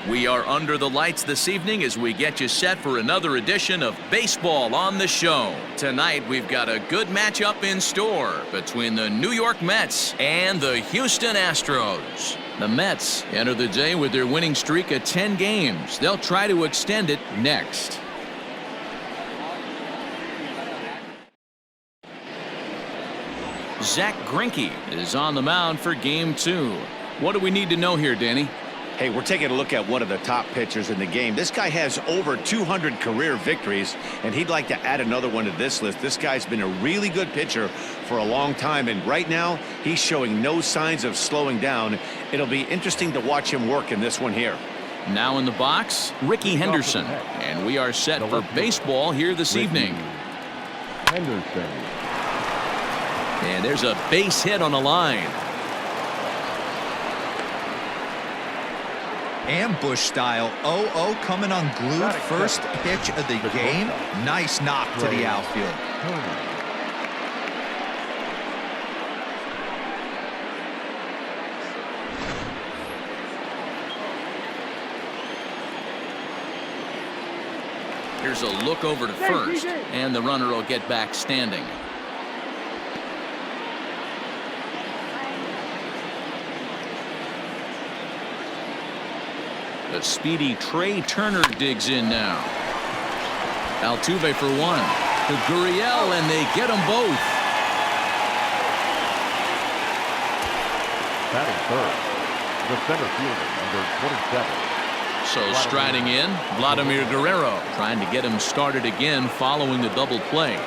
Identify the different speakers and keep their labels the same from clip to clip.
Speaker 1: We are under the lights this evening as we get you set for another edition of Baseball on the Show. Tonight we've got a good matchup in store between the New York Mets and the Houston Astros. The Mets enter the day with their winning streak of 10 games. They'll try to extend it next. Zach Greinke is on the mound for Game 2. What do we need to know here, Danny?
Speaker 2: Hey, we're taking a look at one of the top pitchers in the game. This guy has over 200 career victories, and he'd like to add another one to this list. This guy's been a really good pitcher for a long time, and right now he's showing no signs of slowing down. It'll be interesting to watch him work in this one here.
Speaker 1: Now in the box, Ricky Henderson, and we are set for baseball here this evening.
Speaker 3: Henderson.
Speaker 1: And there's a base hit on the line.
Speaker 4: Ambush style 0-0 coming unglued. First pitch of the game. Nice knock to the outfield.
Speaker 1: Here's a look over to first, and the runner will get back standing. The speedy Trey Turner digs in now. Altuve for one. To Gurriel, and they get them both.
Speaker 3: Batting third, the center fielder, number 27.
Speaker 1: So striding in, Vladimir Guerrero, trying to get him started again following the double play.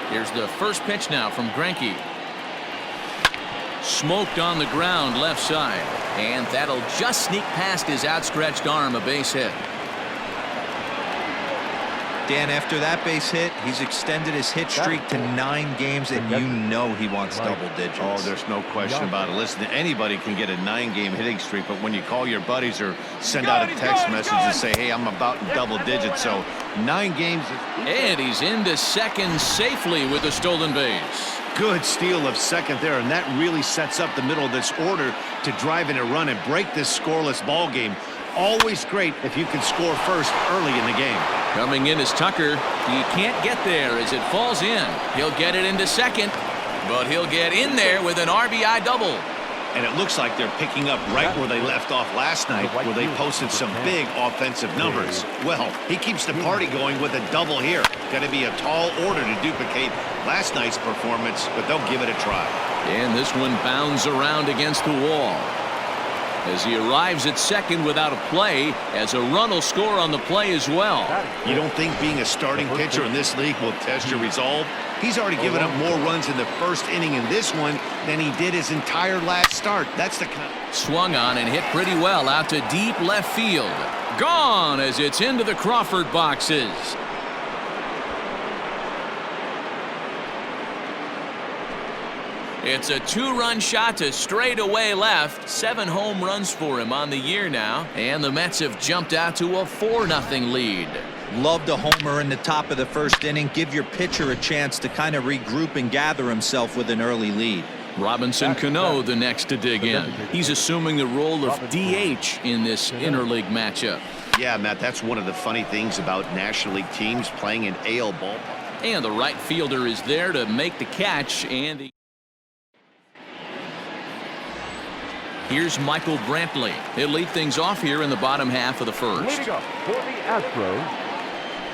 Speaker 1: Here's the first pitch now from Greinke. Smoked on the ground left side, and that'll just sneak past his outstretched arm, a base hit.
Speaker 4: Dan, after that base hit, he's extended his hit streak to 9 games, and you know he wants double digits.
Speaker 2: Oh, there's no question about it. Listen, anybody can get a 9-game hitting streak, but when you call your buddies or send out a text message and say, hey, I'm about in double digits, so 9 games.
Speaker 1: And he's into second safely with a stolen base.
Speaker 2: Good steal of second there, and that really sets up the middle of this order to drive in a run and break this scoreless ball game. Always great if you can score first early in the game.
Speaker 1: Coming in is Tucker. He can't get there as it falls in. He'll get it into second, but he'll get in there with an RBI double.
Speaker 2: And it looks like they're picking up right where they left off last night, where they posted some big offensive numbers. Well, he keeps the party going with a double here. Got to be a tall order to duplicate last night's performance, but they'll give it a try.
Speaker 1: And this one bounds around against the wall as he arrives at second without a play, as a run will score on the play as well.
Speaker 2: You don't think being a starting pitcher in this league will test your resolve? He's already given up more runs in the first inning in this one than he did his entire last start. That's the kind.
Speaker 1: Swung on and hit pretty well out to deep left field. Gone as it's into the Crawford boxes. It's a 2-run shot to straightaway left. 7 home runs for him on the year now. And the Mets have jumped out to a 4-0 lead.
Speaker 4: Love the homer in the top of the first inning. Give your pitcher a chance to kind of regroup and gather himself with an early lead.
Speaker 1: Robinson Cano the next to dig in. He's assuming the role of DH in this interleague matchup.
Speaker 2: Yeah, Matt, that's one of the funny things about National League teams playing in AL ball.
Speaker 1: And the right fielder is there to make the catch. And here's Michael Brantley. He'll lead things off here in the bottom half of the first.
Speaker 3: Leading up for the Astros,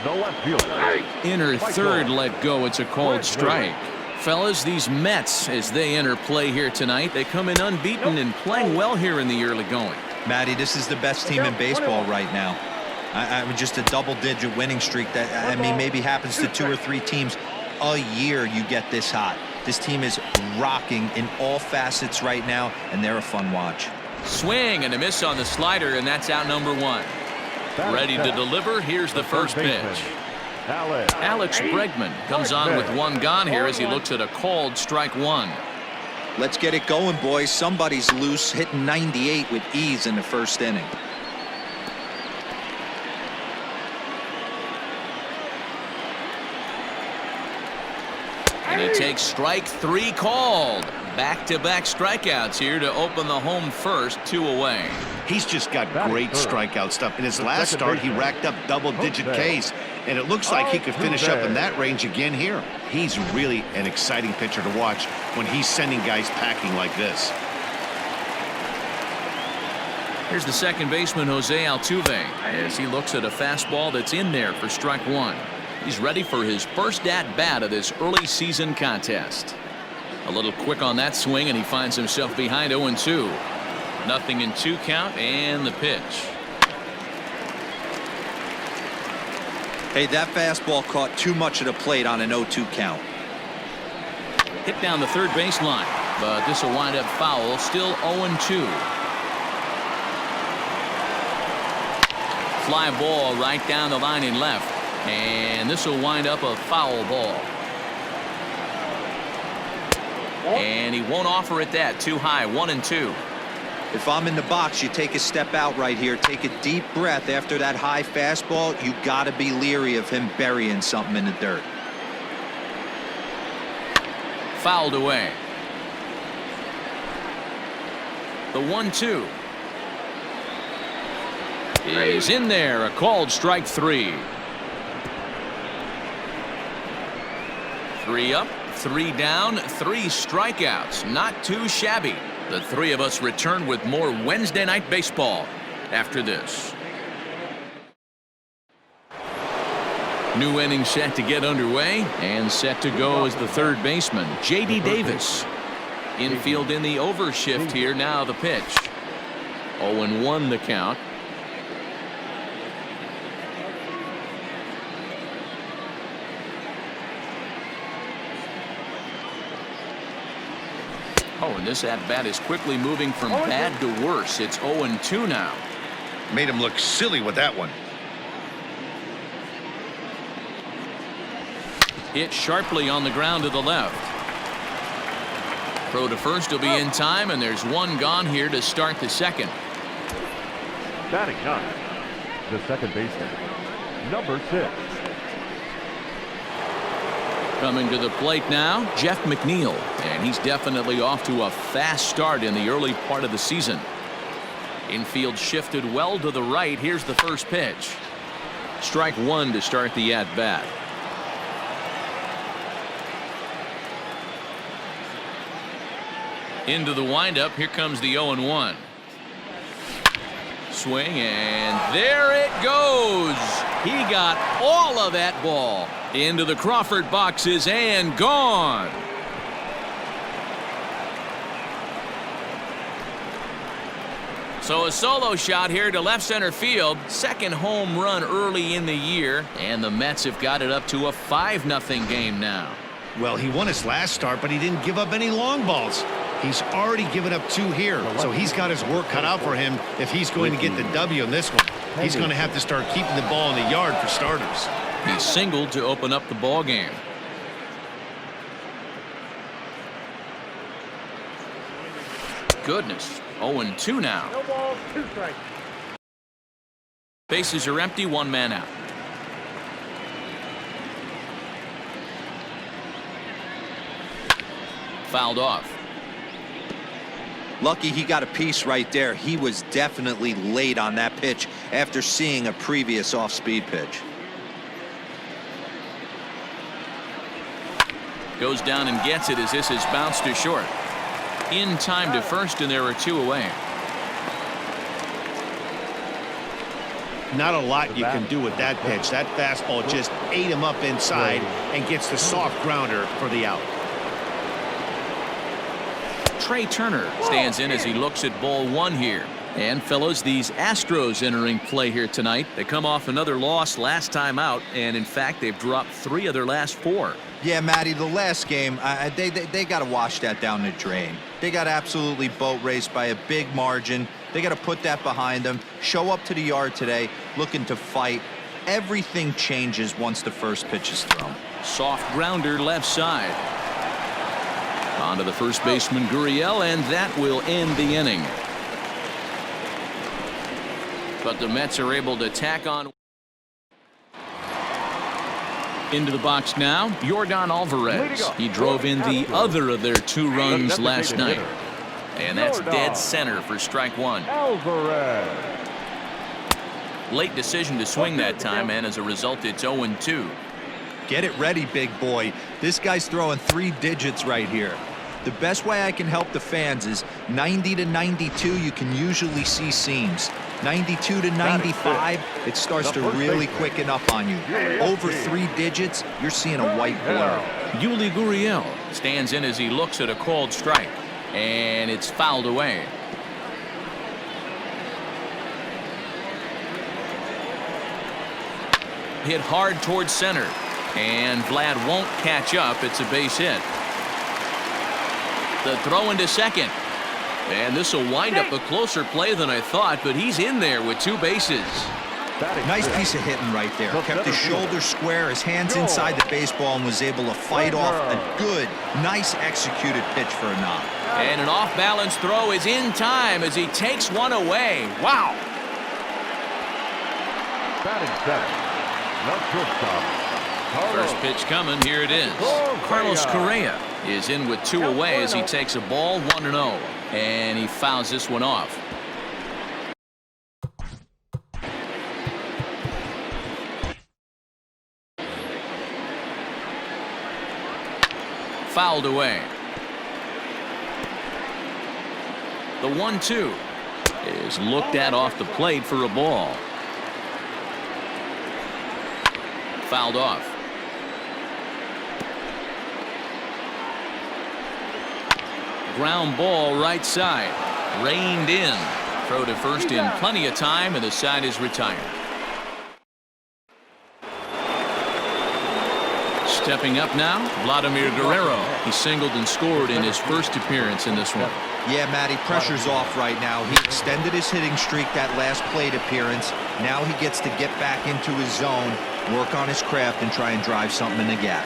Speaker 3: the left fielder.
Speaker 1: Inner third let go. It's a called strike. Fellas, these Mets, as they enter play here tonight, they come in unbeaten and playing well here in the early going.
Speaker 4: Matty, this is the best team in baseball right now. I mean, just a double-digit winning streak that, I mean, maybe happens to 2 or 3 teams a year. You get this hot. This team is rocking in all facets right now, and they're a fun watch.
Speaker 1: Swing and a miss on the slider, and that's out number 1. Ready to deliver. Here's the first pitch. Alex Bregman comes on with 1 gone here as he looks at a called strike 1.
Speaker 4: Let's get it going, boys. Somebody's loose, hitting 98 with ease in the first inning.
Speaker 1: And And he takes strike 3 called. Back-to-back strikeouts here to open the home first, 2 away.
Speaker 2: He's just got great strikeout stuff. In his last start, he racked up double-digit Ks, and it looks like he could finish up in that range again here. He's really an exciting pitcher to watch when he's sending guys packing like this.
Speaker 1: Here's the second baseman, Jose Altuve, as he looks at a fastball that's in there for strike 1. He's ready for his first at-bat of this early season contest. A little quick on that swing, and he finds himself behind 0-2. Nothing in 2 count, and the pitch.
Speaker 4: Hey, that fastball caught too much of the plate on an 0-2 count.
Speaker 1: Hit down the third baseline, but this will wind up foul. Still 0-2. Fly ball right down the line in left, and this will wind up a foul ball. And he won't offer it that. Too high. 1-2.
Speaker 4: If I'm in the box, you take a step out right here. Take a deep breath after that high fastball. You got to be leery of him burying something in the dirt.
Speaker 1: Fouled away. The 1-2 is in there. A called strike 3. 3 up, 3 down, 3 strikeouts. Not too shabby. The 3 of us return with more Wednesday Night Baseball after this. New inning set to get underway, and set to go is the third baseman, J.D. Davis. Infield in the overshift here. Now the pitch. 0-1 the count. Oh, and this at-bat is quickly moving from bad to worse. It's 0-2 now.
Speaker 2: Made him look silly with that one.
Speaker 1: Hit sharply on the ground to the left. Throw to first will be in time, and there's 1 gone here to start the second.
Speaker 3: Batting up, the second baseman, number 6.
Speaker 1: Coming to the plate now, Jeff McNeil, and he's definitely off to a fast start in the early part of the season. Infield shifted well to the right. Here's the first pitch. Strike 1 to start the at-bat. Into the windup. Here comes the 0-1. Swing, and there it goes. He got all of that ball into the Crawford boxes and gone. So a solo shot here to left center field. Second home run early in the year, and the Mets have got it up to a 5-0 game now.
Speaker 2: Well, he won his last start, but he didn't give up any long balls. He's already given up 2 here, so he's got his work cut out for him if he's going to get the W in this one. He's going to have to start keeping the ball in the yard for starters.
Speaker 1: He singled to open up the ball game. Goodness, 0-2 now.
Speaker 3: No balls, 2 strikes.
Speaker 1: Bases are empty, 1 man out. Fouled off.
Speaker 4: Lucky he got a piece right there. He was definitely late on that pitch after seeing a previous off-speed pitch.
Speaker 1: Goes down and gets it as this is bounced to short. In time to first, and there are 2 away.
Speaker 2: Not a lot you can do with that pitch. That fastball just ate him up inside and gets the soft grounder for the out.
Speaker 1: Trey Turner stands in as he looks at ball 1 here. And fellows, these Astros entering play here tonight. They come off another loss last time out, and in fact they've dropped 3 of their last 4.
Speaker 4: Yeah, Matty, the last game, they got to wash that down the drain. They got absolutely boat raced by a big margin. They got to put that behind them. Show up to the yard today looking to fight. Everything changes once the first pitch is thrown.
Speaker 1: Soft grounder left side. On to the first baseman, Gurriel, and that will end the inning. But the Mets are able to tack on. Into the box now, Yordan Alvarez. He drove in the other of their 2 runs last night. And that's dead center for strike 1.
Speaker 3: Alvarez.
Speaker 1: Late decision to swing that time, and as a result, it's 0-2.
Speaker 4: Get it ready, big boy. This guy's throwing 3 digits right here. The best way I can help the fans is 90 to 92, you can usually see seams. 92 to 95, it starts to really quicken up on you. Over 3 digits, you're seeing a white blur.
Speaker 1: Yuli Gurriel stands in as he looks at a called strike, and it's fouled away. Hit hard towards center, and Vlad won't catch up. It's a base hit. The throw into second. And this will wind up a closer play than I thought, but he's in there with 2 bases.
Speaker 4: Nice piece of hitting right there. Kept his shoulders square, his hands inside the baseball, and was able to fight off a good, nice executed pitch for a knock.
Speaker 1: And an off-balance throw is in time as he takes one away. Wow.
Speaker 3: Batting 7.
Speaker 1: First pitch coming. Here it is. Carlos Correa is in with 2 away as he takes a ball 1-0. And he fouls this one off. Fouled away. The 1-2 is looked at off the plate for a ball. Fouled off. Ground ball right side. Reined in. Throw to first in plenty of time, and the side is retired. Stepping up now, Vladimir Guerrero. He singled and scored in his first appearance in this one.
Speaker 4: Yeah, Matty, pressure's off right now. He extended his hitting streak that last plate appearance. Now he gets to get back into his zone, work on his craft, and try and drive something in the gap.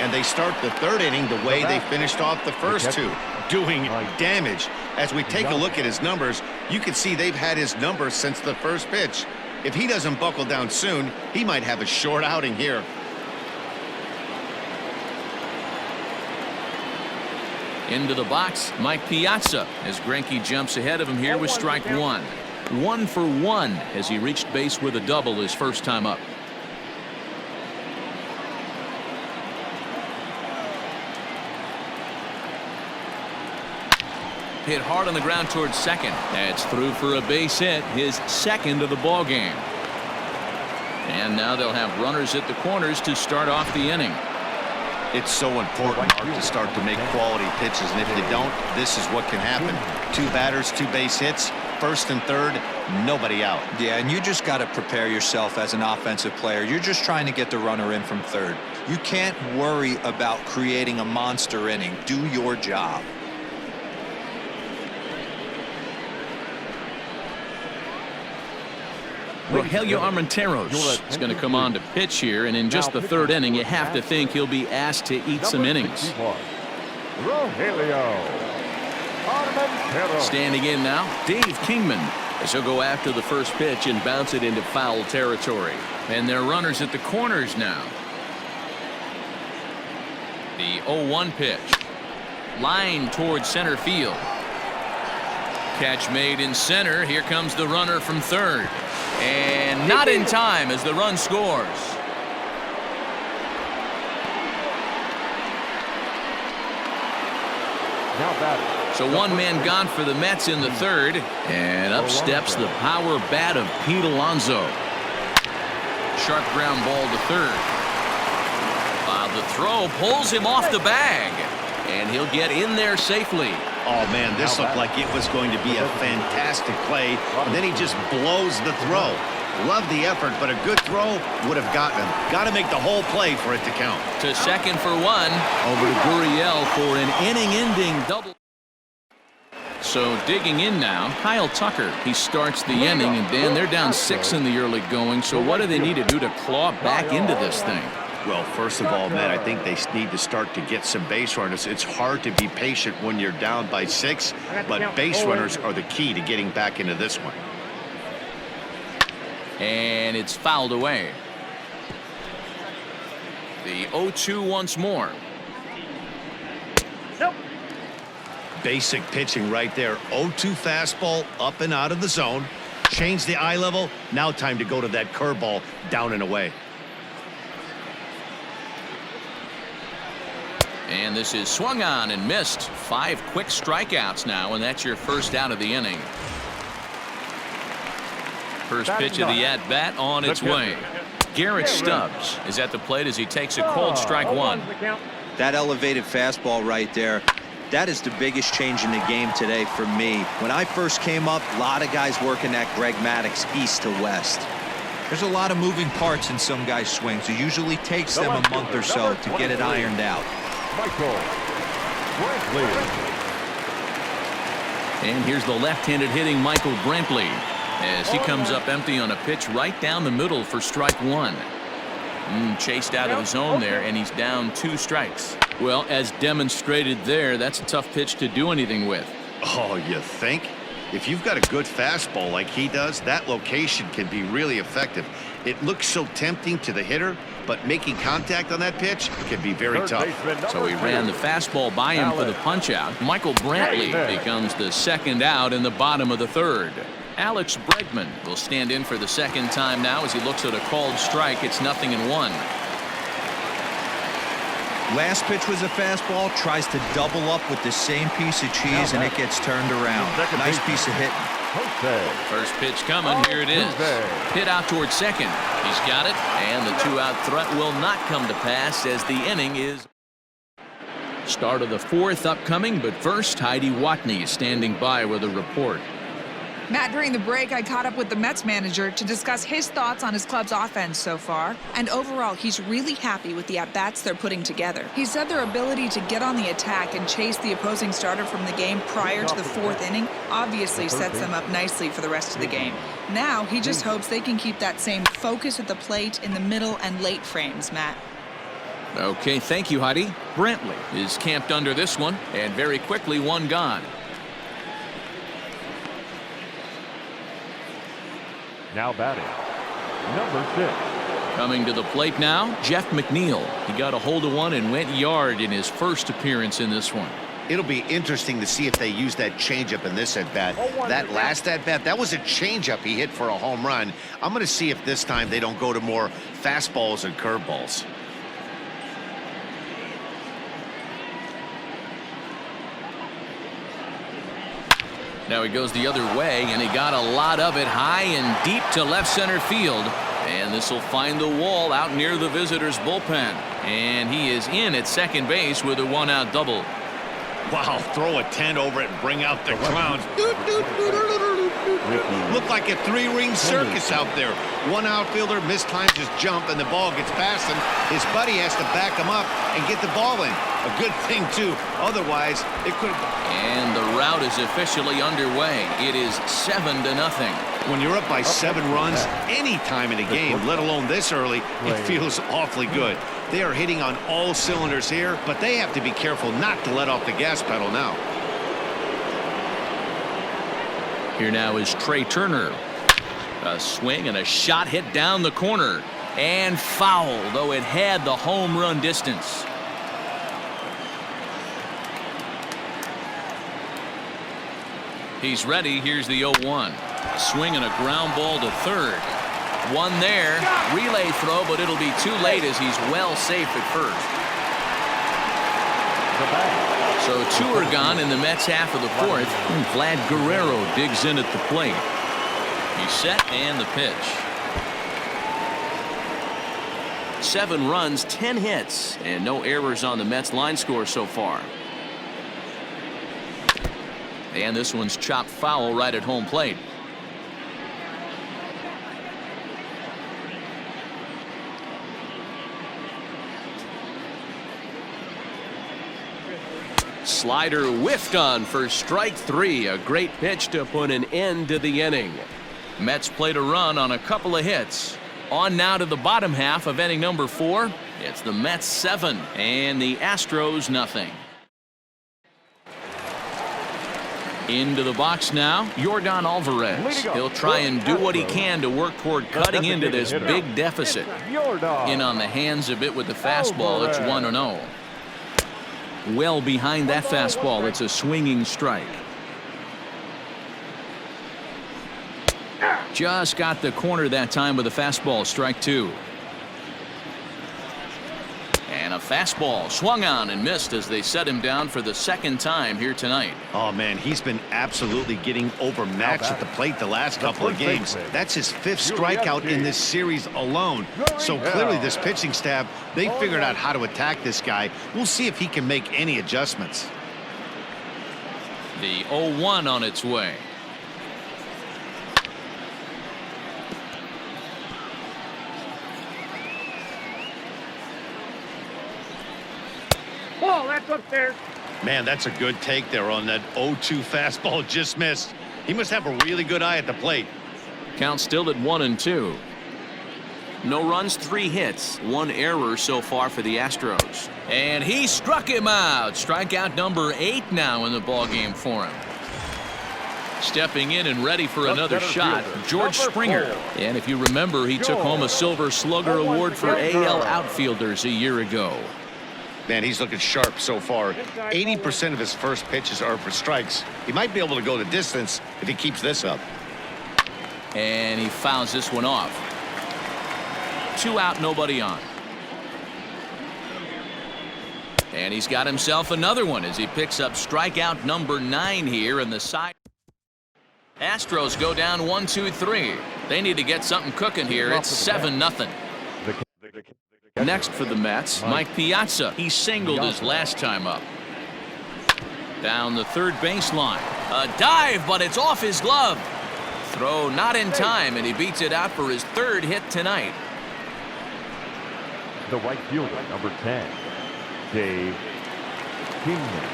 Speaker 2: And they start the 3rd inning the way they finished off the first 2, doing damage. As we take a look at his numbers, you can see they've had his numbers since the first pitch. If he doesn't buckle down soon, he might have a short outing here.
Speaker 1: Into the box, Mike Piazza, as Greinke jumps ahead of him here with strike 1. 1 for 1 as he reached base with a double his first time up. Hit hard on the ground towards second. That's through for a base hit, his 2nd of the ball game. And now they'll have runners at the corners to start off the inning.
Speaker 2: It's so important, Mark, to start to make quality pitches, and if you don't, this is what can happen. 2 batters, 2 base hits, 1st and 3rd, nobody out.
Speaker 4: Yeah, and you just got to prepare yourself as an offensive player. You're just trying to get the runner in from 3rd. You can't worry about creating a monster inning. Do your job.
Speaker 1: Rogelio Armenteros is going to come on to pitch here, and in just the 3rd inning, you have to think he'll be asked to eat some innings.
Speaker 3: Rogelio Armenteros.
Speaker 1: Standing in now, Dave Kingman, as he'll go after the first pitch and bounce it into foul territory. And they're runners at the corners now. The 0-1 pitch. Line towards center field. Catch made in center. Here comes the runner from 3rd. And not in time as the run scores. So 1 man gone for the Mets in the 3rd. And up steps the power bat of Pete Alonso. Sharp ground ball to 3rd. The throw pulls him off the bag. And he'll get in there safely.
Speaker 2: Oh, man, this looked like it was going to be a fantastic play. And then he just blows the throw. Love the effort, but a good throw would have gotten him. Got to make the whole play for it to count.
Speaker 1: To second for 1. Over to Gurriel for an inning-ending double. So digging in now, Kyle Tucker. He starts the inning, and Dan, they're down 6 in the early going. So what do they need to do to claw back into this thing?
Speaker 2: Well, first of all, man, I think they need to start to get some base runners. It's hard to be patient when you're down by 6, but base runners are the key to getting back into this one.
Speaker 1: And it's fouled away. The 0-2 once more.
Speaker 2: Basic pitching right there. 0-2 fastball up and out of the zone. Change the eye level. Now time to go to that curveball down and away.
Speaker 1: And this is swung on and missed. 5 quick strikeouts now, and that's your first out of the inning. First pitch of the at-bat on its way. Garrett Stubbs is at the plate as he takes a cold strike one.
Speaker 4: That elevated fastball right there, that is the biggest change in the game today for me. When I first came up, a lot of guys working that Greg Maddux east to west. There's a lot of moving parts in some guys' swings. It usually takes them a month or so to get it ironed out.
Speaker 1: And here's the left-handed hitting Michael Brantley as he comes up empty on a pitch right down the middle for strike one. Chased out of the zone there, and he's down 2 strikes. Well, as demonstrated there, that's a tough pitch to do anything with.
Speaker 2: Oh, you think? If you've got a good fastball like he does, that location can be really effective. It looks so tempting to the hitter, but making contact on that pitch can be very tough.
Speaker 1: So he ran the fastball by him for the punch-out. Michael Brantley becomes the second out in the bottom of the third. Alex Bregman will stand in for the second time now as he looks at a called strike. It's 0-1.
Speaker 4: Last pitch was a fastball, tries to double up with the same piece of cheese, and it gets turned around. Nice piece of hitting.
Speaker 1: First pitch coming. Here it is. Hit out towards second. He's got it, and the 2-out threat will not come to pass as the inning is. Start of the 4th upcoming, but first, Heidi Watney is standing by with a report.
Speaker 5: Matt, during the break, I caught up with the Mets manager to discuss his thoughts on his club's offense so far. And overall, he's really happy with the at-bats they're putting together. He said their ability to get on the attack and chase the opposing starter from the game prior to the 4th inning obviously sets them up nicely for the rest of the game. Now, he just hopes they can keep that same focus at the plate in the middle and late frames, Matt.
Speaker 1: Okay, thank you, Heidi. Brantley is camped under this one, and very quickly, one gone.
Speaker 3: Now batting, number 6.
Speaker 1: Coming to the plate now, Jeff McNeil. He got a hold of one and went yard in his first appearance in this one.
Speaker 2: It'll be interesting to see if they use that changeup in this at-bat. That last at-bat, that was a changeup he hit for a home run. I'm going to see if this time they don't go to more fastballs and curveballs.
Speaker 1: Now he goes the other way, and he got a lot of it high and deep to left center field. And this will find the wall out near the visitors' bullpen. And he is in at second base with a 1-out double.
Speaker 2: Wow, throw a tent over it and bring out the clowns. Look like a 3-ring circus out there. One outfielder mistimes his jump and the ball gets past him. His buddy has to back him up and get the ball in. A good thing, too. Otherwise, it could...
Speaker 1: And the rout is officially underway. It is 7-0.
Speaker 2: When you're up by 7 runs any time in a game, let alone this early, it feels awfully good. They are hitting on all cylinders here, but they have to be careful not to let off the gas pedal now.
Speaker 1: Here now is Trey Turner. A swing and a shot hit down the corner. And foul, though it had the home run distance. He's ready. Here's the 0-1. Swing and a ground ball to third. One there. Relay throw, but it'll be too late as he's well safe at first. So 2 are gone in the Mets half of the 4th. Vlad Guerrero digs in at the plate. He's set and the pitch. 7 runs, 10 hits, and no errors on the Mets line score so far. And this one's chopped foul right at home plate. Slider whiffed on for strike 3. A great pitch to put an end to the inning. Mets played a run on a couple of hits. On now to the bottom half of inning number 4. It's the Mets 7 and the Astros nothing. Into the box now, Yordan Alvarez. He'll try and do what he can to work toward cutting into this big deficit. In on the hands a bit with the fastball, it's 1-0. Well behind that fastball, it's a swinging strike. Just got the corner that time with a fastball, strike 2. And a fastball swung on and missed as they set him down for the second time here tonight.
Speaker 2: Oh, man, he's been absolutely getting overmatched at the plate the last couple of games. That's his 5th strikeout in this series alone. So clearly this pitching staff, they figured out how to attack this guy. We'll see if he can make any adjustments.
Speaker 1: The 0-1 on its way.
Speaker 3: Oh, that's upstairs.
Speaker 2: Man, that's a good take there on that 0-2 fastball, just missed. He must have a really good eye at the plate.
Speaker 1: Count still at 1-2. No runs, 3 hits, 1 error so far for the Astros. And he struck him out. Strikeout number 8 now in the ballgame for him. Stepping in and ready for another shot, George Springer. And if you remember, he took home a Silver Slugger Award for AL outfielders a year ago.
Speaker 2: Man, he's looking sharp so far. 80% of his first pitches are for strikes. He might be able to go the distance if he keeps this up.
Speaker 1: And he fouls this one off. 2 out, nobody on. And he's got himself another one as he picks up strikeout number 9 here in the side. Astros go down 1-2-3. They need to get something cooking here. It's 7-0. Next for the Mets, Mike Piazza. He singled his last time up. Down the third baseline. A dive, but it's off his glove. Throw not in time, and he beats it out for his 3rd hit tonight.
Speaker 3: The right fielder, number 10, Dave Kingman.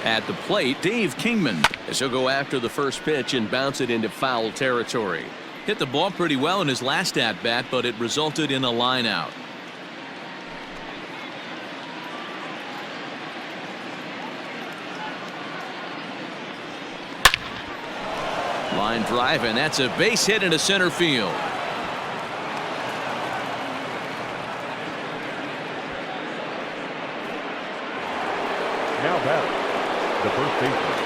Speaker 1: At the plate, Dave Kingman, as he'll go after the first pitch and bounce it into foul territory. Hit the ball pretty well in his last at-bat, but it resulted in a line out. Line drive, and that's a base hit into center field.
Speaker 3: Now batting, the first baseman,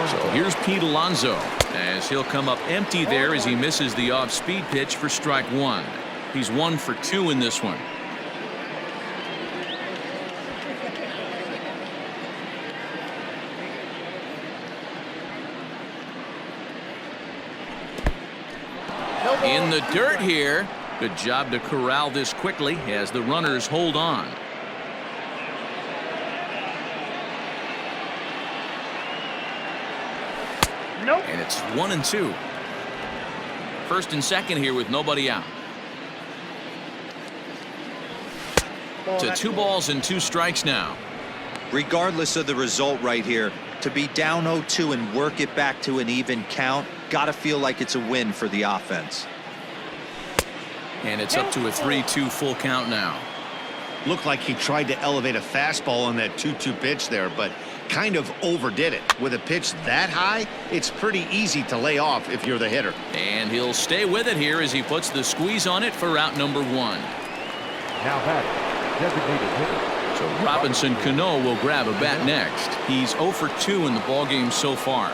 Speaker 1: So here's Pete Alonso as he'll come up empty there as he misses the off-speed pitch for strike 1. He's 1 for 2 in this one. In the dirt here. Good job to corral this quickly as the runners hold on. And it's 1-2. First and second here with nobody out. To 2 balls and 2 strikes now.
Speaker 4: Regardless of the result right here, to be down 0-2 and work it back to an even count, gotta feel like it's a win for the offense.
Speaker 1: And it's up to a 3-2 full count now.
Speaker 2: Looked like he tried to elevate a fastball on that 2-2 pitch there, but kind of overdid it. With a pitch that high, it's pretty easy to lay off if you're the hitter.
Speaker 1: And he'll stay with it here as he puts the squeeze on it for out number 1.
Speaker 3: now batting, designated hitter.
Speaker 1: So Robinson Cano will grab a bat next. He's 0 for 2 in the ballgame so far.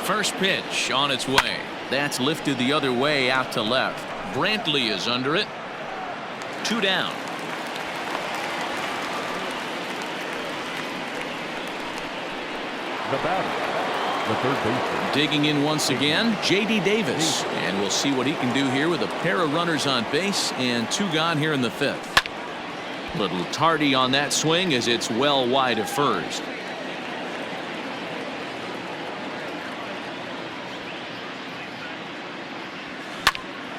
Speaker 1: First pitch on its way. That's lifted the other way out to left. Brantley is under it. 2 down.
Speaker 3: The batter, the third baseman.
Speaker 1: Digging in once again, J.D. Davis. And we'll see what he can do here with a pair of runners on base and 2 gone here in the 5th. Little tardy on that swing as it's well wide of first.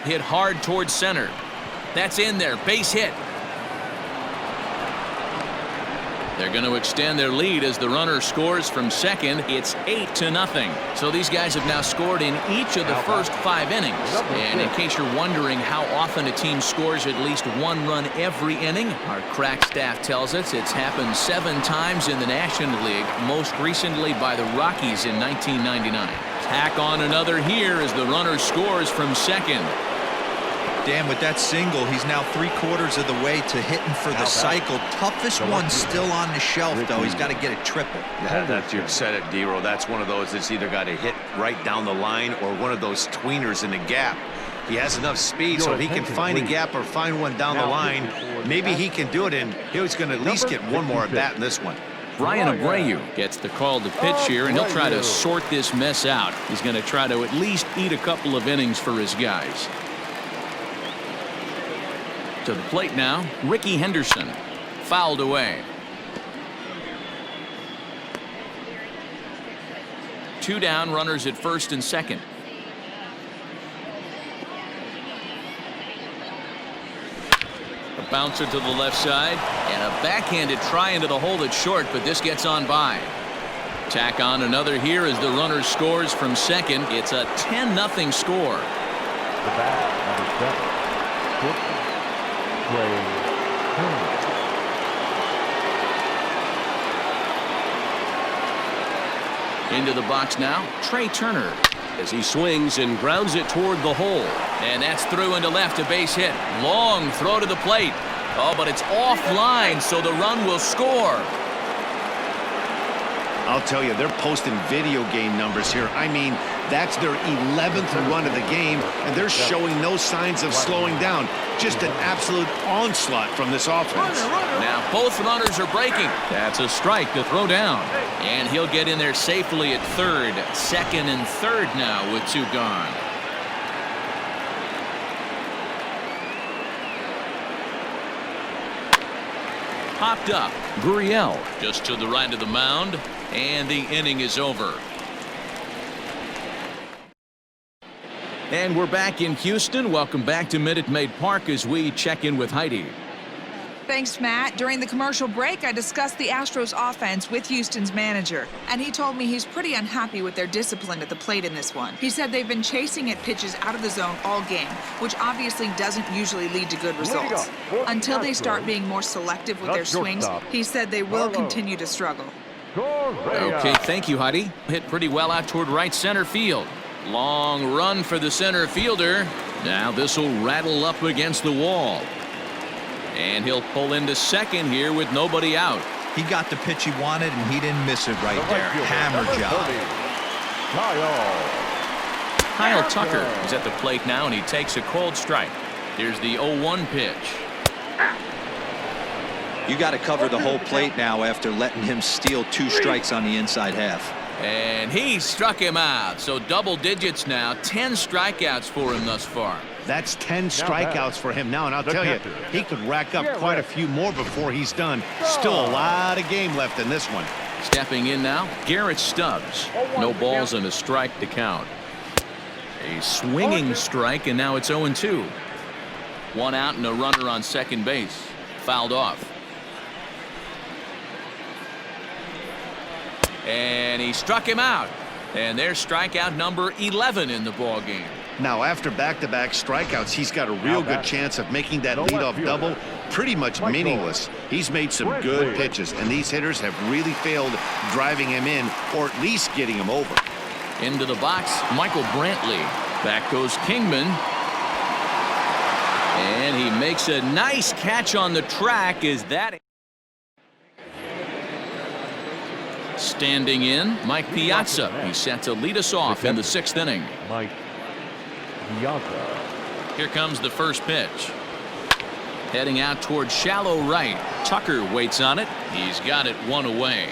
Speaker 1: Hit hard towards center. That's in there. Base hit. They're going to extend their lead as the runner scores from second. It's 8-0. So these guys have now scored in each of the first 5 innings. And in case you're wondering how often a team scores at least 1 run every inning, our crack staff tells us it's happened 7 times in the National League, most recently by the Rockies in 1999. Tack on another here as the runner scores from second.
Speaker 4: Dan, with that single, he's now 3/4 of the way to hitting for the cycle. Toughest one still on the shelf, though. He's got to get a triple.
Speaker 2: Yeah, that's, you said it, D-Row. That's one of those that's either got to hit right down the line or one of those tweeners in the gap. He has enough speed, so if he can find a gap or find one down the line, maybe he can do it, and he's going to at least get one more at bat in this one.
Speaker 1: Brian Abreu gets the call to pitch here, and he'll try to sort this mess out. He's going to try to at least eat a couple of innings for his guys. To the plate now, Ricky Henderson. Fouled away. 2 down, runners at first and second. A bouncer to the left side, and a backhanded try into the hole that's short, but this gets on by. Tack on another here as the runner scores from second. It's a 10-0 score.
Speaker 3: The bat, number 7.
Speaker 1: Into the box now, Trey Turner, as he swings and grounds it toward the hole. And that's through into left, a base hit. Long throw to the plate. Oh, but it's offline, so the run will score.
Speaker 2: I'll tell you, they're posting video game numbers here. I mean, that's their 11th run of the game, and they're showing no signs of slowing down. Just an absolute onslaught from this offense.
Speaker 1: Now both runners are breaking. That's a strike to throw down. And he'll get in there safely at third. Second and third now with 2 gone. Popped up. Gurriel just to the right of the mound. And the inning is over. And we're back in Houston. Welcome back to Minute Maid Park as we check in with Heidi.
Speaker 5: Thanks, Matt. During the commercial break, I discussed the Astros offense with Houston's manager, and he told me he's pretty unhappy with their discipline at the plate in this one. He said they've been chasing at pitches out of the zone all game, which obviously doesn't usually lead to good results. Until they start being more selective with their swings, he said they will continue to struggle.
Speaker 1: Okay, thank you, Heidi. Hit pretty well out toward right center field. Long run for the center fielder. Now this will rattle up against the wall. And he'll pull into second here with nobody out.
Speaker 4: He got the pitch he wanted, and he didn't miss it right there. Hammer job.
Speaker 1: Kyle Tucker is at the plate now, and he takes a cold strike. Here's the 0-1 pitch.
Speaker 4: You got to cover the whole plate now after letting him steal 2 strikes on the inside half.
Speaker 1: And he struck him out. So double digits now. 10 strikeouts for him thus far.
Speaker 2: That's 10 strikeouts for him now, and I'll tell you, he could rack up quite a few more before he's done. Still a lot of game left in this one.
Speaker 1: Stepping in now, Garrett Stubbs. No balls and a strike to count. A swinging strike, and now it's 0-2. 1 out and a runner on second base. Fouled off. And he struck him out. And there's strikeout number 11 in the ball game.
Speaker 2: Now, after back-to-back strikeouts, he's got a real good chance of making that leadoff double pretty much meaningless. He's made some good pitches, and these hitters have really failed driving him in or at least getting him over.
Speaker 1: Into the box, Michael Brantley. Back goes Kingman. And he makes a nice catch on the track. Is that... Standing in, Mike Piazza. He's set to lead us off in the 6th inning.
Speaker 3: Mike Piazza.
Speaker 1: Here comes the first pitch. Heading out toward shallow right. Tucker waits on it. He's got it 1 away.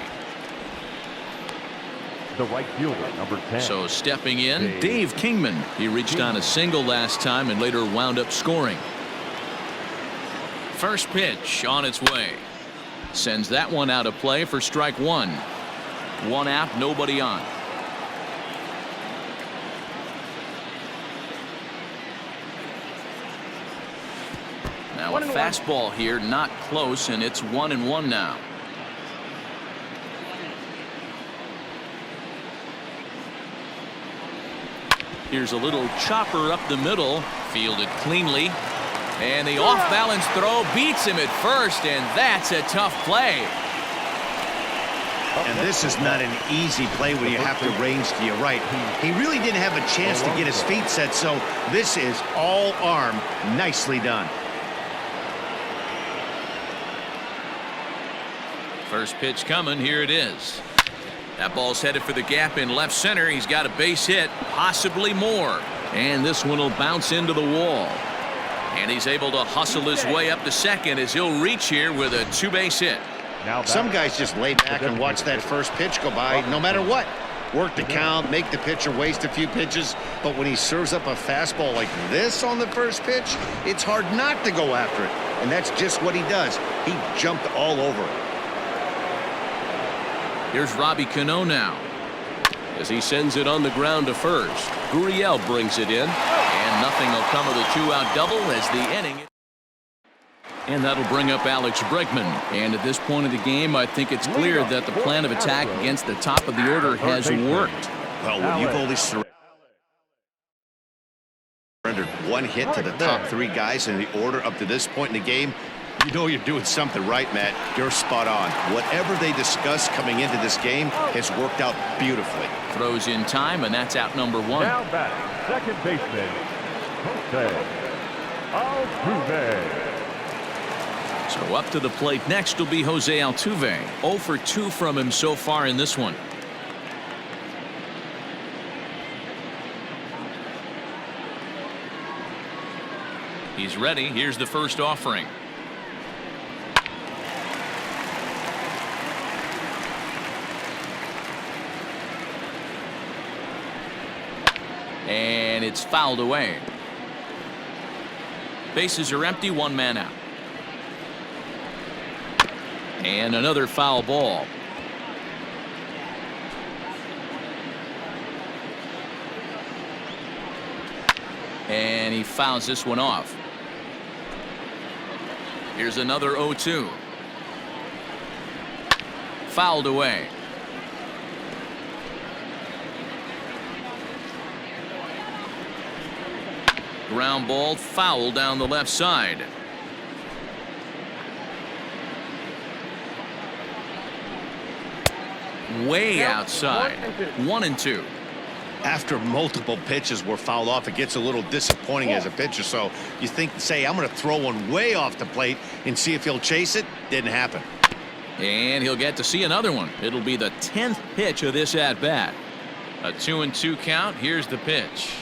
Speaker 3: The right fielder, number 10.
Speaker 1: So stepping in, Dave Kingman. He reached on a single last time and later wound up scoring. First pitch on its way. Sends that one out of play for strike 1. 1 out, nobody on. Now a fastball here, not close, and it's 1-1 now. Here's a little chopper up the middle, fielded cleanly. And the off-balance throw beats him at first, and that's a tough play.
Speaker 2: And this is not an easy play when you have to range to your right. He really didn't have a chance to get his feet set, so this is all arm. Nicely done.
Speaker 1: First pitch coming. Here it is. That ball's headed for the gap in left center. He's got a base hit, possibly more. And this one will bounce into the wall. And he's able to hustle his way up to second as he'll reach here with a two-base hit.
Speaker 2: Some guys just lay back and watch that first pitch go by no matter what. Work the count, make the pitcher waste a few pitches, but when he serves up a fastball like this on the first pitch, it's hard not to go after it. And that's just what he does. He jumped all over it.
Speaker 1: Here's Robbie Cano now as he sends it on the ground to first. Gurriel brings it in, and nothing will come of the two-out double as the inning. And that'll bring up Alex Bregman. And at this point of the game, I think it's clear that the plan of attack against the top of the order has worked.
Speaker 2: Well, when you've only surrendered one hit to the top three guys in the order up to this point in the game, you know you're doing something right, Matt. You're spot on. Whatever they discussed coming into this game has worked out beautifully.
Speaker 1: Throws in time, and that's out number one.
Speaker 3: Now batting, second baseman, Jose Altuve.
Speaker 1: So up to the plate next will be Jose Altuve. 0 for 2 from him so far in this one. He's ready. Here's the first offering. And it's fouled away. Bases are empty, one man out. And another foul ball. And he fouls this one off. Here's another 0-2. Fouled away. Ground ball foul down the left side. Way outside. 1-2.
Speaker 2: After multiple pitches were fouled off, it gets a little disappointing as a pitcher. So you think, say, I'm going to throw one way off the plate and see if he'll chase it. Didn't happen.
Speaker 1: And he'll get to see another one. It'll be the 10th pitch of this at-bat. A 2-2 count. Here's the pitch.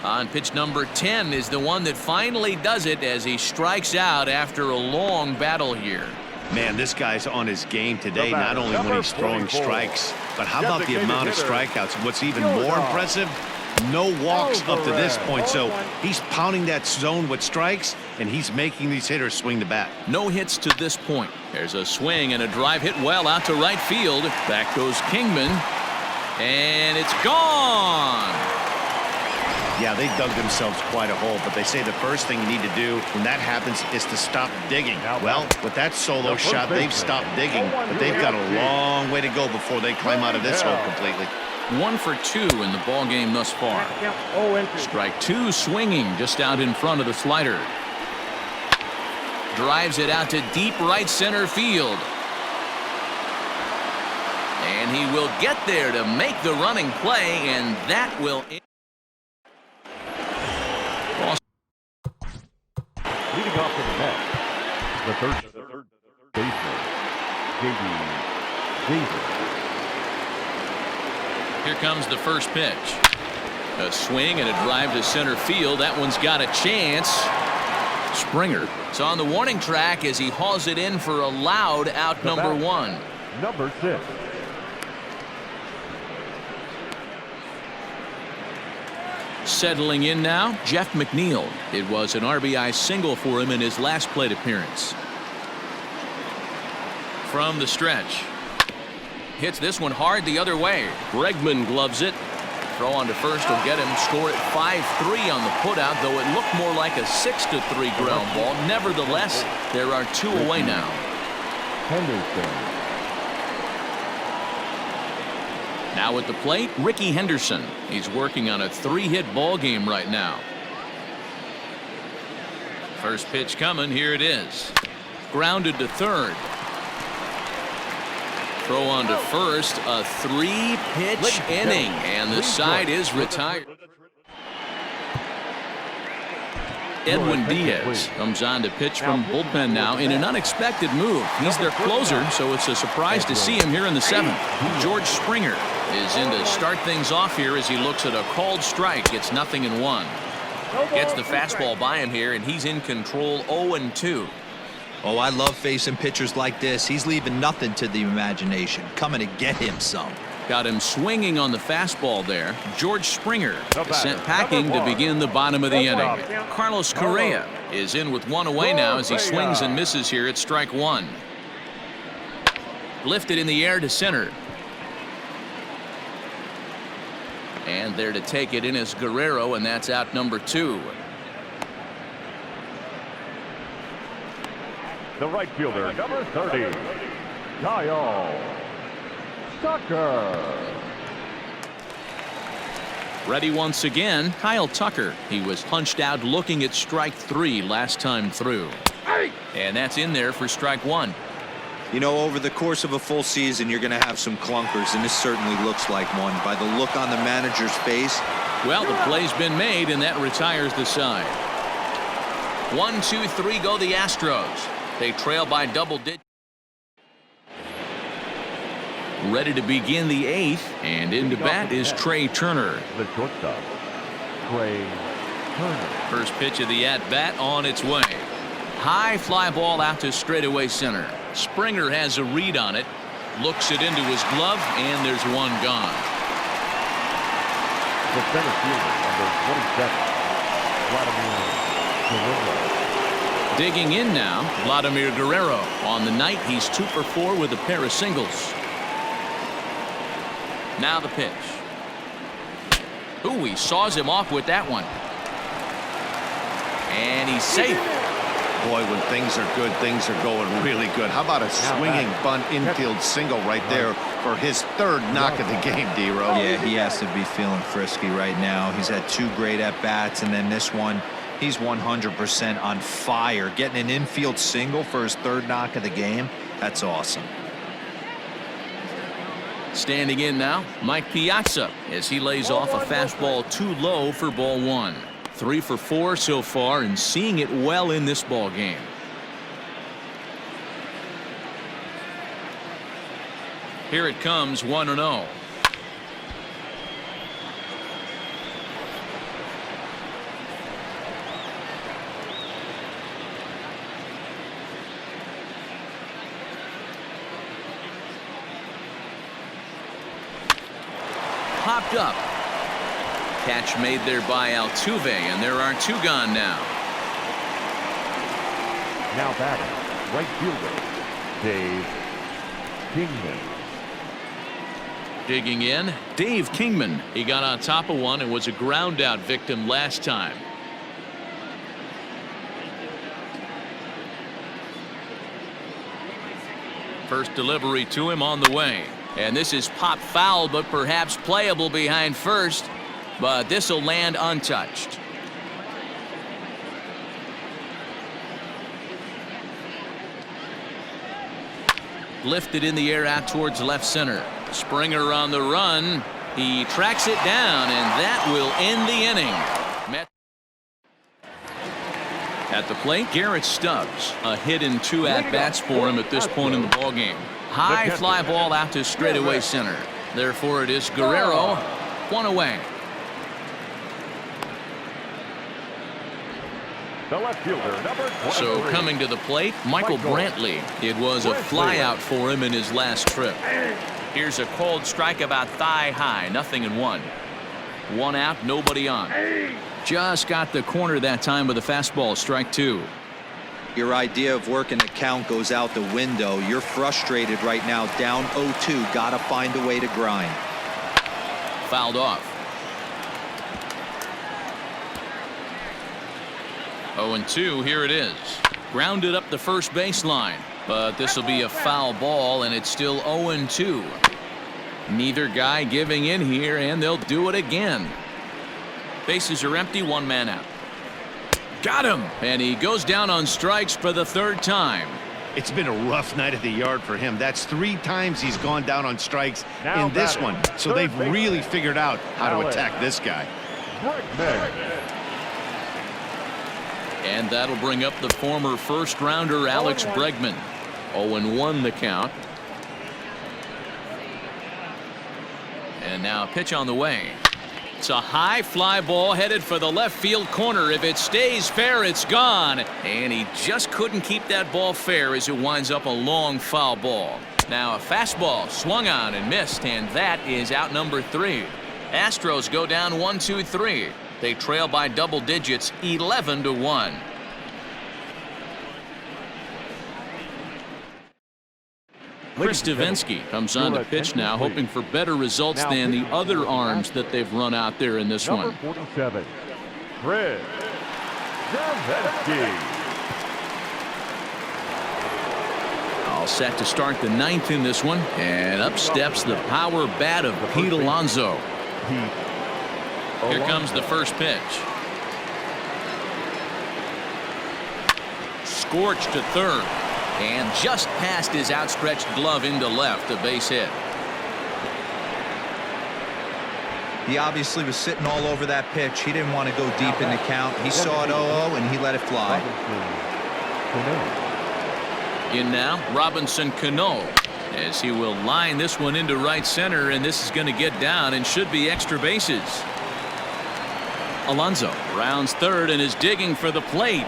Speaker 1: On pitch number 10 is the one that finally does it as he strikes out after a long battle here.
Speaker 2: Man, this guy's on his game today, not only when he's throwing strikes, but how about the amount of strikeouts? What's even more impressive, no walks up to this point. So he's pounding that zone with strikes, and he's making these hitters swing the bat.
Speaker 1: No hits to this point. There's a swing and a drive hit well out to right field. Back goes Kingman, and it's gone.
Speaker 2: Yeah, they dug themselves quite a hole, but they say the first thing you need to do when that happens is to stop digging. Well, with that solo shot, they've stopped digging, but they've got a long way to go before they climb out of this hole completely.
Speaker 1: 1 for 2 in the ball game thus far. Strike 2 swinging just out in front of the slider. Drives it out to deep right center field. And he will get there to make the running play, and that will...
Speaker 3: Leading off to the net, the third baseman, J.D. Davis.
Speaker 1: Here comes the first pitch. A swing and a drive to center field. That one's got a chance. Springer is on the warning track as he hauls it in for a loud out number 1.
Speaker 3: Number 6.
Speaker 1: Settling in now, Jeff McNeil. It was an RBI single for him in his last plate appearance. From the stretch. Hits this one hard the other way. Bregman gloves it. Throw on to first will get him. Score at 5-3 on the putout, though it looked more like a 6-3 ground ball. Nevertheless, there are 2 away now.
Speaker 3: Henderson.
Speaker 1: Now at the plate, Ricky Henderson. He's working on a 3-hit ball game right now. First pitch coming. Here it is. Grounded to third. Throw on to first. A 3-pitch inning, and the side is retired. Edwin Diaz comes on to pitch from bullpen now in an unexpected move. He's their closer, so it's a surprise to see him here in the 7th. George Springer is in to start things off here as he looks at a called strike. It's 0-1. Gets the fastball by him here, and he's in control 0-2.
Speaker 4: Oh, I love facing pitchers like this. He's leaving nothing to the imagination. Coming to get him some.
Speaker 1: Got him swinging on the fastball there. George Springer is sent packing to begin the bottom of the inning. Carlos Correa is in with 1 away now as he swings and misses here at strike 1. Lifted in the air to center. And there to take it in is Guerrero, and that's out number 2.
Speaker 3: The right fielder, number 30, Kyle Tucker.
Speaker 1: Ready once again, Kyle Tucker. He was punched out looking at strike 3 last time through. And that's in there for strike 1.
Speaker 4: You know, over the course of a full season, you're going to have some clunkers, and this certainly looks like one by the look on the manager's face.
Speaker 1: Well, the play's been made, and that retires the side. 1, 2, 3 go the Astros. They trail by double digits. Ready to begin the 8th, and into bat is Trey Turner.
Speaker 3: The shortstop, Trey Turner.
Speaker 1: First pitch of the at-bat on its way. High fly ball out to straightaway center. Springer has a read on it. Looks it into his glove, and there's one gone.
Speaker 3: The center fielder, number 27, Vladimir Guerrero.
Speaker 1: Digging in now, Vladimir Guerrero. On the night, he's 2 for 4 with a pair of singles. Now the pitch. Ooh, he saws him off with that one. And he's safe.
Speaker 2: Boy, when things are good, things are going really good. How about a swinging bunt infield single right there for his 3rd knock of the game, D-Row?
Speaker 4: Yeah, he has to be feeling frisky right now. He's had 2 great at-bats, and then this one, he's 100% on fire. Getting an infield single for his 3rd knock of the game, that's awesome.
Speaker 1: Standing in now, Mike Piazza as he lays off a fastball too low for ball 1. 3 for 4 so far and seeing it well in this ball game. Here it comes, 1-0. Popped up. Catch made there by Altuve, and there are 2 gone now.
Speaker 3: Now batting, right fielder, Dave Kingman.
Speaker 1: Digging in, Dave Kingman. He got on top of one and was a ground out victim last time. First delivery to him on the way. And this is pop foul, but perhaps playable behind first. But this will land untouched. Lifted in the air out towards left center. Springer on the run. He tracks it down, and that will end the inning. At the plate, Garrett Stubbs. A hit and 2 at-bats for him at this point in the ballgame. High fly ball out to straightaway center. Therefore, it is Guerrero. 1 away.
Speaker 3: The left fielder, number 23.
Speaker 1: So coming to the plate, Michael Brantley. It was a flyout for him in his last trip. Here's a cold strike about thigh high, 0-1. 1 out, nobody on. Just got the corner that time with a fastball, strike 2.
Speaker 4: Your idea of working the count goes out the window. You're frustrated right now, down 0-2. Gotta find a way to grind.
Speaker 1: Fouled off. 0-2, here it is. Grounded up the first baseline, but this will be a foul ball, and it's still 0-2. Neither guy giving in here, and they'll do it again. Bases are empty, one man out. Got him, and he goes down on strikes for the third time.
Speaker 2: It's been a rough night at the yard for him. That's 3 times he's gone down on strikes in this one. So they've really figured out how to attack this guy.
Speaker 1: And that'll bring up the former first-rounder Alex Bregman. 0-1 the count. And now a pitch on the way. It's a high fly ball headed for the left field corner. If it stays fair, it's gone. And he just couldn't keep that ball fair as it winds up a long foul ball. Now a fastball swung on and missed, and that is out number 3. Astros go down 1-2-3. They trail by double digits, 11-1. Chris Davinsky comes on to pitch now, hoping for better results than the other arms that they've run out there in this one.
Speaker 3: 47, Chris Davinsky.
Speaker 1: All set to start the 9th in this one, and up steps the power bat of Pete Alonso. Here comes the first pitch. Scorched to third. And just past his outstretched glove into left, a base hit.
Speaker 4: He obviously was sitting all over that pitch. He didn't want to go deep in the count. He saw it 0-0 and he let it fly.
Speaker 1: In now, Robinson Cano, as he will line this one into right center, and this is going to get down and should be extra bases. Alonso rounds third and is digging for the plate.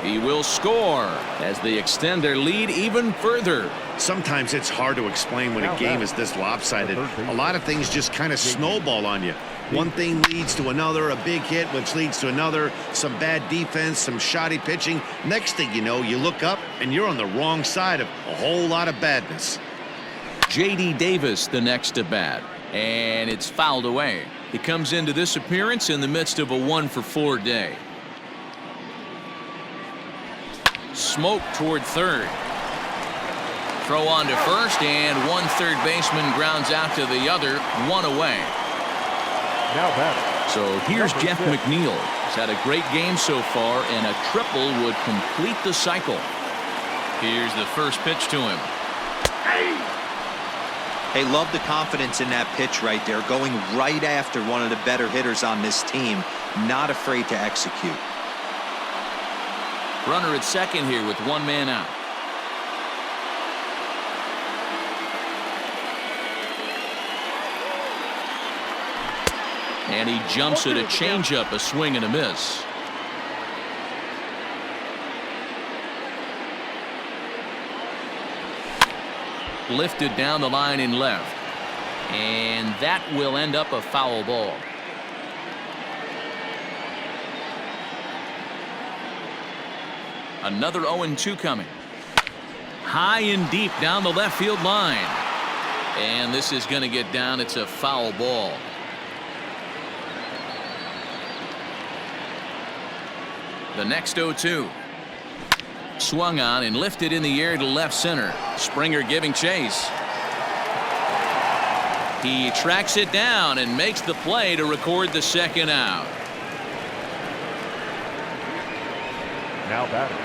Speaker 1: He will score as they extend their lead even further.
Speaker 2: Sometimes it's hard to explain when a game is this lopsided. A lot of things just kind of snowball on you. One thing leads to another, a big hit, which leads to another, some bad defense, some shoddy pitching. Next thing you know, you look up and you're on the wrong side of a whole lot of badness.
Speaker 1: J.D. Davis the next to bat, and it's fouled away. He comes into this appearance in the midst of a 1-for-4 day. Smoke toward third. Throw on to first, and one third baseman grounds out to the other, 1 away. So here's Jeff McNeil. He's had a great game so far, and a triple would complete the cycle. Here's the first pitch to him.
Speaker 4: Hey, love the confidence in that pitch right there, going right after one of the better hitters on this team, not afraid to execute.
Speaker 1: Runner at second here with 1 man out. And he jumps at a changeup, a swing and a miss. Lifted down the line in left. And that will end up a foul ball. Another 0-2 coming. High and deep down the left field line. And this is going to get down. It's a foul ball. The next 0-2. Swung on and lifted in the air to left center. Springer giving chase. He tracks it down and makes the play to record the second out.
Speaker 3: Now batting,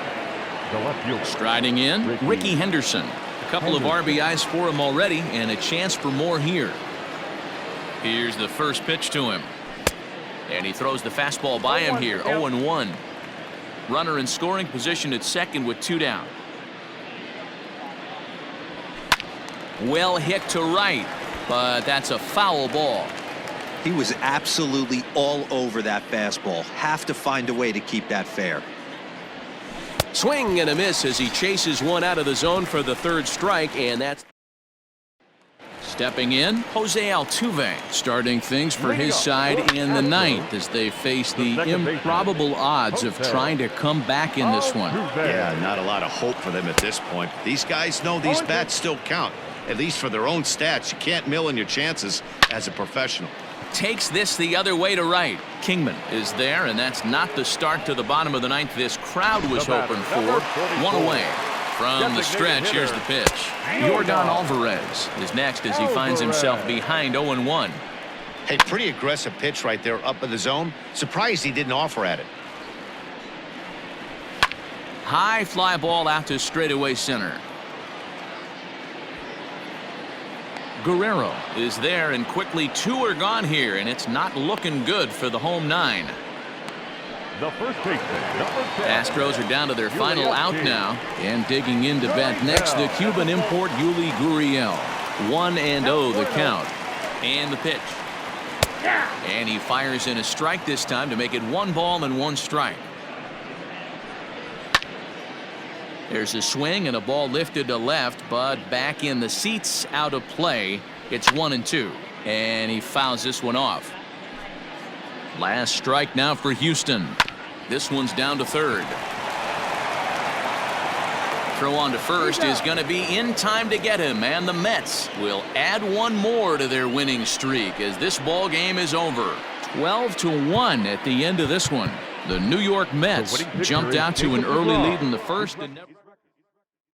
Speaker 3: the left fielder.
Speaker 1: Striding in, Ricky Henderson. A couple of RBIs for him already, and a chance for more here. Here's the first pitch to him. And he throws the fastball by him here, 0-1. Runner in scoring position at second with 2 down. Well hit to right, but that's a foul ball.
Speaker 4: He was absolutely all over that fastball. Have to find a way to keep that fair.
Speaker 1: Swing and a miss as he chases one out of the zone for the third strike, and that's stepping in, Jose Altuve, starting things for his side in the 9th as they face the improbable odds of trying to come back in this one.
Speaker 2: Yeah, not a lot of hope for them at this point. These guys know these bats still count, at least for their own stats. You can't mill in your chances as a professional.
Speaker 1: Takes this the other way to right. Kingman is there, and that's not the start to the bottom of the 9th this crowd was hoping for. 1 away. From the stretch, here's the pitch. Yordan Alvarez is next as he finds himself behind 0-1.
Speaker 2: Hey, pretty aggressive pitch right there up in the zone. Surprised he didn't offer at it.
Speaker 1: High fly ball out to straightaway center. Guerrero is there, and quickly 2 are gone here, and it's not looking good for the home 9.
Speaker 3: The first baseman, number 10.
Speaker 1: Astros are down to their final out now, and digging in to bat next, the Cuban import Yuli Gurriel. 1-0 the count. And the pitch. And he fires in a strike this time to make it 1 ball and 1 strike. There's a swing and a ball lifted to left, but back in the seats, out of play. It's 1-2, and he fouls this one off. Last strike now for Houston. This one's down to third. Throw on to first is going to be in time to get him, and the Mets will add 1 more to their winning streak as this ball game is over. 12-1 at the end of this one. The New York Mets jumped out to an early lead in the first and never